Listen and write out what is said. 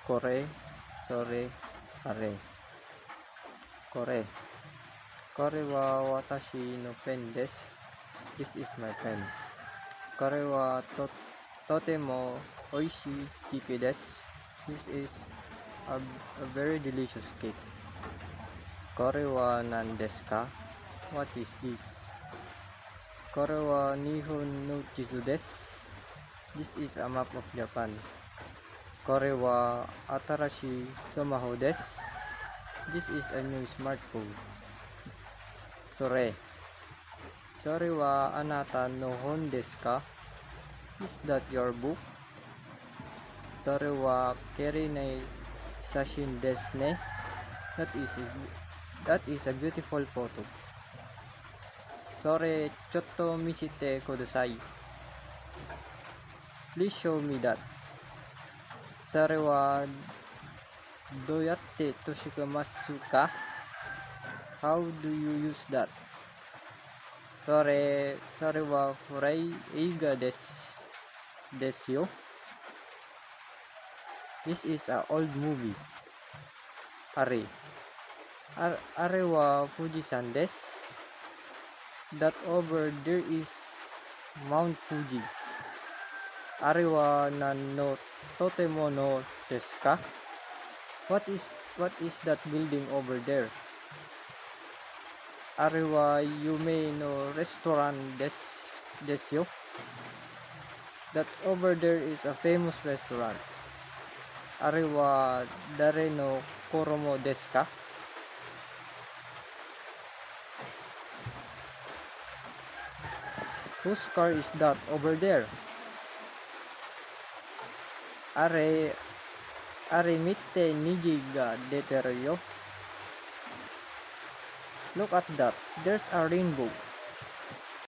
Kore, sore, are. Kore. Kore wa watashi no pen desu. This is my pen. Kore wa totemo oishii keke desu. This is a very delicious cake. Kore wa nan desu ka? What is this? Kore wa Nihon no chizu desu. This is a map of Japan. Kore wa atarashi smartphone desu. This is a new smartphone. Sore. Sore wa anata no hon desu ka? Is that your book? Sore wa keirinai shashin desu ne. That is a beautiful photo. Sore chotto misete kudasai. Please show me that. Sore wa doyatte toshikamasu ka? How do you use that? Sore wa furai eiga desu yo. This is an old movie. Are wa Fujisan desu. That over there is Mount Fuji. Are wa nan no totemo no desu ka? What is that building over there? Are wa yume no restaurant desu yo. That over there is a famous restaurant. Are wa dare no koromo desu ka? Whose car is that over there? Are mitte nigi ga deteru yo. Look at that. There's a rainbow.